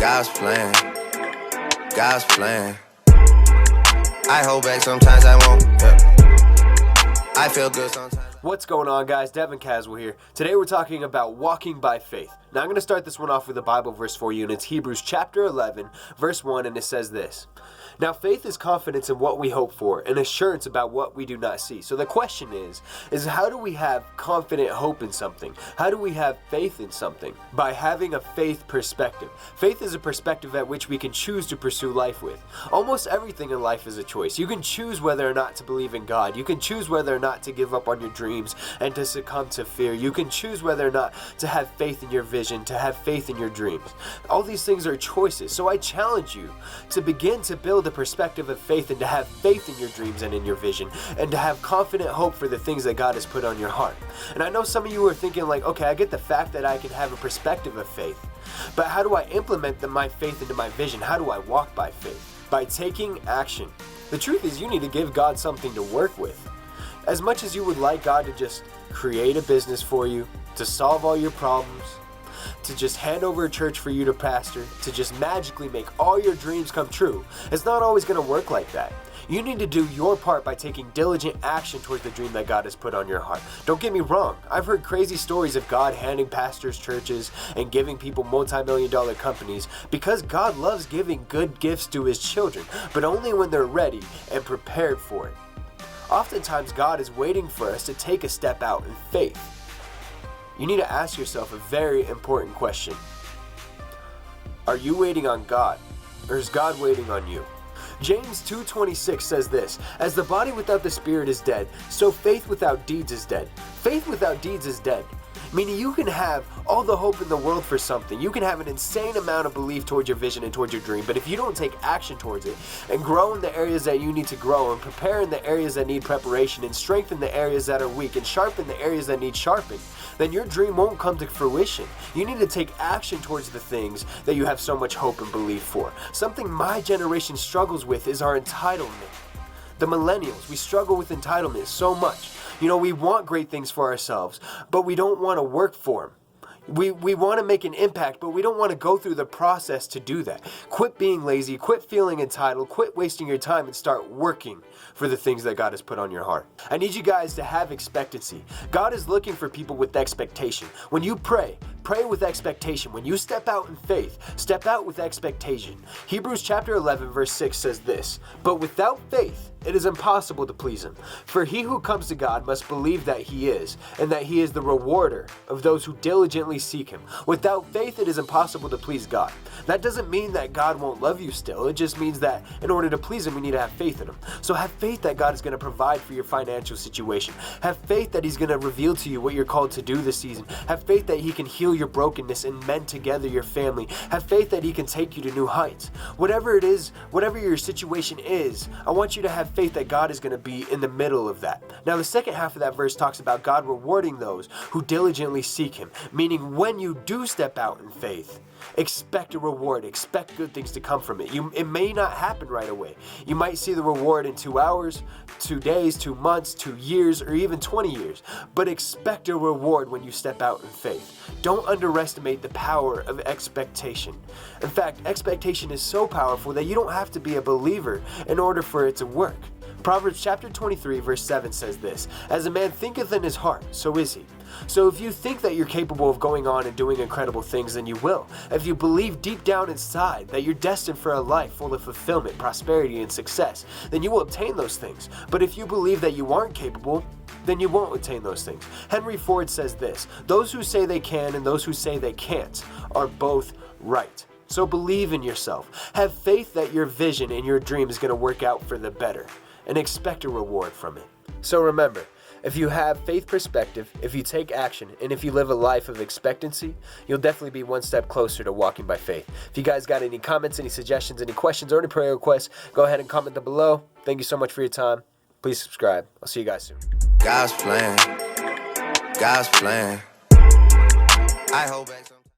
God's plan, God's plan. I hold back sometimes I won't, yeah. I feel good sometimes. What's going on, guys? Devan Caswell here. Today we're talking about walking by faith. Now I'm going to start this one off with a Bible verse for you, and it's Hebrews chapter 11, verse 1, and it says this. Now faith is confidence in what we hope for and assurance about what we do not see. So the question is how do we have confident hope in something? How do we have faith in something? By having a faith perspective. Faith is a perspective at which we can choose to pursue life with. Almost everything in life is a choice. You can choose whether or not to believe in God. You can choose whether or not to give up on your dreams and to succumb to fear. You can choose whether or not to have faith in your vision, to have faith in your dreams. All these things are choices. So I challenge you to begin to build a perspective of faith and to have faith in your dreams and in your vision and to have confident hope for the things that God has put on your heart. And I know some of you are thinking like, okay, I get the fact that I can have a perspective of faith, but how do I implement my faith into my vision? How do I walk by faith? By taking action. The truth is you need to give God something to work with. As much as you would like God to just create a business for you, to solve all your problems, to just hand over a church for you to pastor, to just magically make all your dreams come true, it's not always going to work like that. You need to do your part by taking diligent action towards the dream that God has put on your heart. Don't get me wrong, I've heard crazy stories of God handing pastors churches and giving people multi-million-dollar companies because God loves giving good gifts to his children, but only when they're ready and prepared for it. Oftentimes, God is waiting for us to take a step out in faith. You need to ask yourself a very important question. Are you waiting on God, or is God waiting on you? James 2:26 says this, as the body without the spirit is dead, so faith without deeds is dead. Faith without deeds is dead. Meaning you can have all the hope in the world for something. You can have an insane amount of belief towards your vision and towards your dream, but if you don't take action towards it and grow in the areas that you need to grow and prepare in the areas that need preparation and strengthen the areas that are weak and sharpen the areas that need sharpened, then your dream won't come to fruition. You need to take action towards the things that you have so much hope and belief for. Something my generation struggles with is our entitlement. The millennials, we struggle with entitlement so much. You know, we want great things for ourselves, but we don't want to work for them. We want to make an impact, but we don't want to go through the process to do that. Quit being lazy, quit feeling entitled, quit wasting your time and start working for the things that God has put on your heart. I need you guys to have expectancy. God is looking for people with expectation. When you pray, pray with expectation. When you step out in faith, step out with expectation. Hebrews chapter 11 verse 6 says this, but without faith, it is impossible to please him. For he who comes to God must believe that he is, and that he is the rewarder of those who diligently seek him. Without faith, it is impossible to please God. That doesn't mean that God won't love you still. It just means that in order to please him, we need to have faith in him. So have faith that God is going to provide for your financial situation. Have faith that he's going to reveal to you what you're called to do this season. Have faith that he can heal your brokenness and mend together your family. Have faith that he can take you to new heights. Whatever it is, whatever your situation is, I want you to have faith that God is going to be in the middle of that. Now the second half of that verse talks about God rewarding those who diligently seek him, meaning when you do step out in faith, expect a reward, expect good things to come from it. It may not happen right away. You might see the reward in 2 hours, 2 days, 2 months, 2 years, or even 20 years, but expect a reward when you step out in faith. Don't underestimate the power of expectation. In fact, expectation is so powerful that you don't have to be a believer in order for it to work. Proverbs chapter 23 verse 7 says this, as a man thinketh in his heart, so is he. So if you think that you're capable of going on and doing incredible things, then you will. If you believe deep down inside that you're destined for a life full of fulfillment, prosperity, and success, then you will obtain those things. But if you believe that you aren't capable, then you won't attain those things. Henry Ford says this, those who say they can and those who say they can't are both right. So believe in yourself. Have faith that your vision and your dream is going to work out for the better, and expect a reward from it. So remember, if you have faith perspective, if you take action, and if you live a life of expectancy, you'll definitely be one step closer to walking by faith. If you guys got any comments, any suggestions, any questions, or any prayer requests, go ahead and comment them below. Thank you so much for your time. Please subscribe. I'll see you guys soon. God's plan, God's plan. I hope